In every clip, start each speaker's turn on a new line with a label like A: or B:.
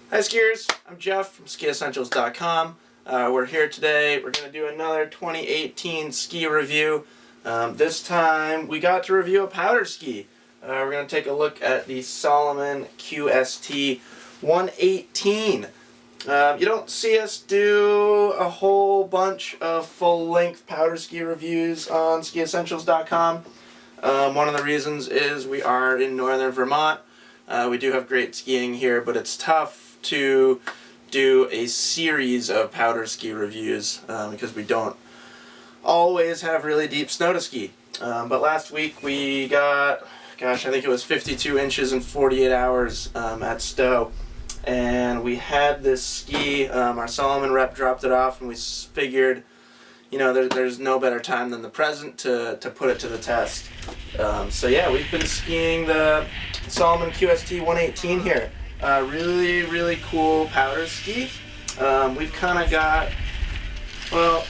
A: Hi skiers, I'm Jeff from skiessentials.com. We're here today. We're going to do another 2018 ski review. This time we got to review a powder ski. We're going to take a look at the Salomon QST 118. You don't see us do a whole bunch of full-length powder ski reviews on skiessentials.com. One of the reasons is we are in northern Vermont. We do have great skiing here, but it's tough to do a series of powder ski reviews because we don't always have really deep snow to ski. But last week we got, I think it was 52 inches in 48 hours at Stowe. And we had this ski, our Salomon rep dropped it off, and we figured, you know, there's no better time than the present to put it to the test. So yeah, we've been skiing the Salomon QST 118 here. Really, really cool powder ski. We've kind of got, well,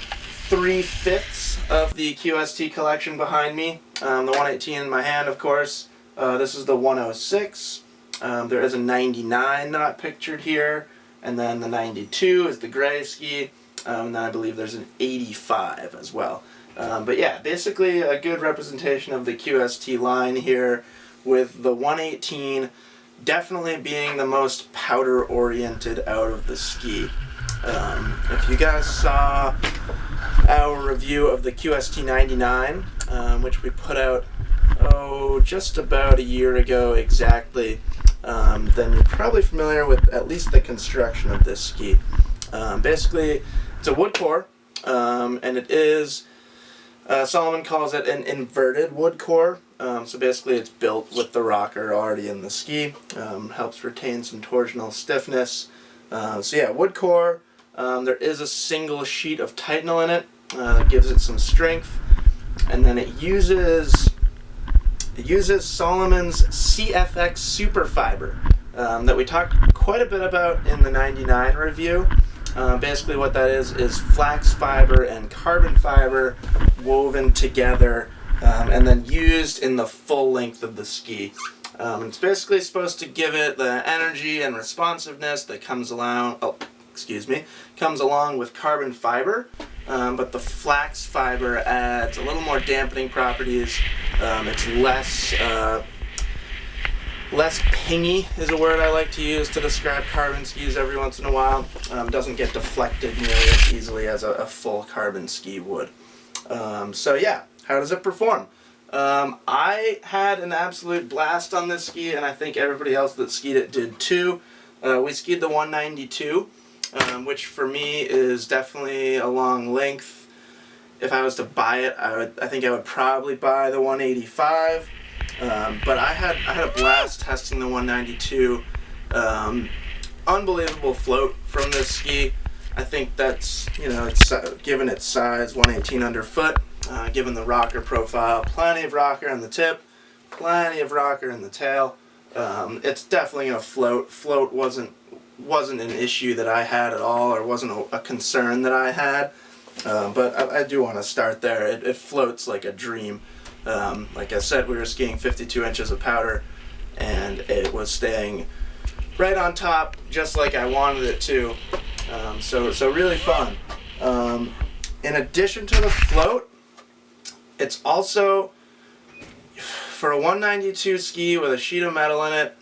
A: 3/5 of the QST collection behind me. The 118 in my hand, of course. This is the 106. There is a 99 not pictured here, and then the 92 is the gray ski, and then I believe there's an 85 as well. But yeah, basically a good representation of the QST line here, with the 118 definitely being the most powder oriented out of the ski. If you guys saw our review of the QST 99, which we put out just about a year ago exactly, then you're probably familiar with at least the construction of this ski. Basically, it's a wood core, and it is, Salomon calls it an inverted wood core. So basically it's built with the rocker already in the ski. Helps retain some torsional stiffness. So yeah, wood core. There is a single sheet of Titanal in it. That gives it some strength. And then it uses Salomon's CFX Superfiber that we talked quite a bit about in the 99 review. Basically what that is flax fiber and carbon fiber woven together and then used in the full length of the ski. It's basically supposed to give it the energy and responsiveness that comes along with carbon fiber. But the flax fiber adds a little more dampening properties. It's less pingy is a word I like to use to describe carbon skis every once in a while. Doesn't get deflected nearly as easily as a full carbon ski would. So yeah, how does it perform? I had an absolute blast on this ski, and I think everybody else that skied it did too. We skied the 192. Which for me is definitely a long length. If I was to buy it, I think I would probably buy the 185. But I had a blast testing the 192. Unbelievable float from this ski. I think that's, you know, it's given its size, 118 underfoot, given the rocker profile, plenty of rocker in the tip, plenty of rocker in the tail. It's definitely gonna float. Float wasn't an issue that I had at all, or wasn't a concern that I had, but I do want to start there. It floats like a dream. Like I said, we were skiing 52 inches of powder, and it was staying right on top just like I wanted it to. So really fun. In addition to the float, it's also, for a 192 ski with a sheet of metal in it,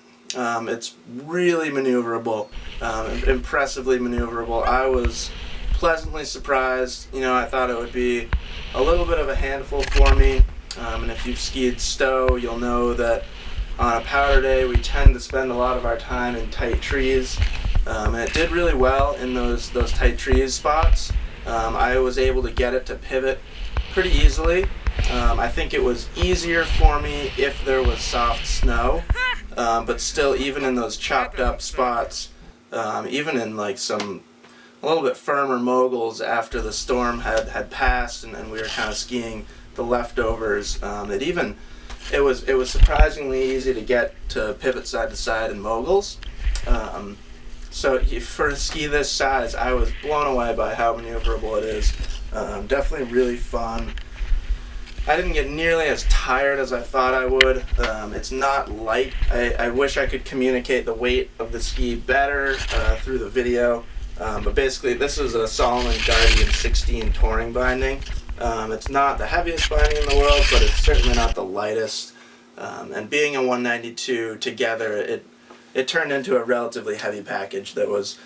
A: it's really maneuverable, impressively maneuverable. I was pleasantly surprised. You know, I thought it would be a little bit of a handful for me. And if you've skied Stowe, you'll know that on a powder day we tend to spend a lot of our time in tight trees. And it did really well in those tight trees spots. I was able to get it to pivot pretty easily. I think it was easier for me if there was soft snow. But still, even in those chopped up spots, even in like a little bit firmer moguls after the storm had passed and we were kind of skiing the leftovers, it was surprisingly easy to get to pivot side to side in moguls. So for a ski this size, I was blown away by how maneuverable it is. Definitely really fun. I didn't get nearly as tired as I thought I would. It's not light. I wish I could communicate the weight of the ski better through the video. But basically, this is a Salomon Guardian 16 touring binding. It's not the heaviest binding in the world, but it's certainly not the lightest. And being a 192 together, it turned into a relatively heavy package that was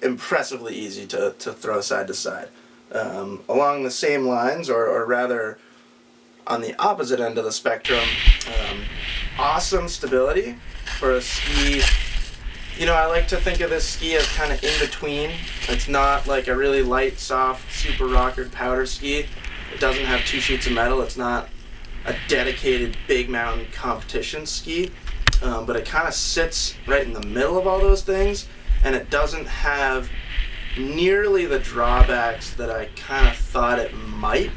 A: impressively easy to throw side to side. Along the same lines, or rather on the opposite end of the spectrum, awesome stability for a ski. You know, I like to think of this ski as kind of in between. It's not like a really light, soft, super rockered powder ski. It doesn't have two sheets of metal. It's not a dedicated big mountain competition ski. But it kind of sits right in the middle of all those things, and it doesn't have nearly the drawbacks that I kind of thought it might.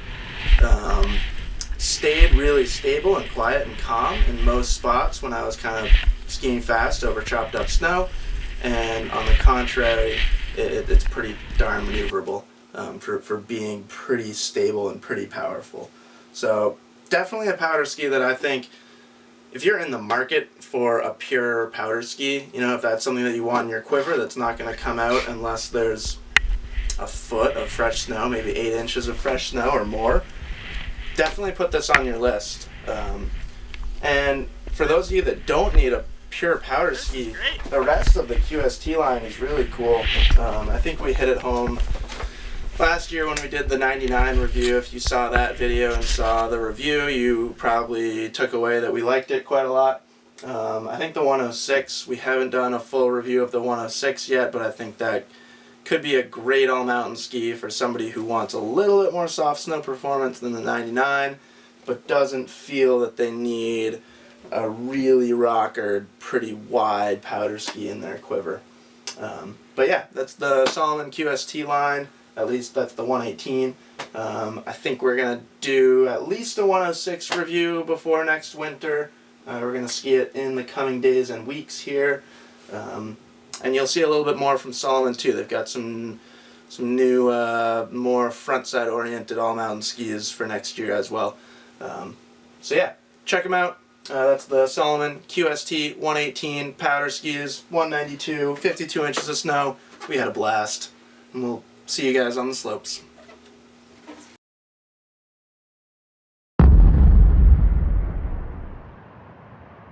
A: Stayed really stable and quiet and calm in most spots when I was kind of skiing fast over chopped up snow, and on the contrary, it's pretty darn maneuverable for being pretty stable and pretty powerful. So definitely a powder ski that I think, if you're in the market for a pure powder ski, you know, if that's something that you want in your quiver that's not going to come out unless there's a foot of fresh snow, maybe 8 inches of fresh snow or more, definitely put this on your list. And for those of you that don't need a pure powder ski, the rest of the QST line is really cool. I think we hit it home last year when we did the 99 review. If you saw that video and saw the review, you probably took away that we liked it quite a lot. I think the 106, we haven't done a full review of the 106 yet, but I think that could be a great all-mountain ski for somebody who wants a little bit more soft snow performance than the 99, but doesn't feel that they need a really rockered, pretty wide powder ski in their quiver. But yeah, that's the Salomon QST line. At least that's the 118. I think we're going to do at least a 106 review before next winter. We're going to ski it in the coming days and weeks here. And you'll see a little bit more from Salomon too. They've got some new, more front-side oriented all-mountain skis for next year as well. So yeah, check them out. That's the Salomon QST 118 powder skis, 192, 52 inches of snow. We had a blast. And we'll see you guys on the slopes.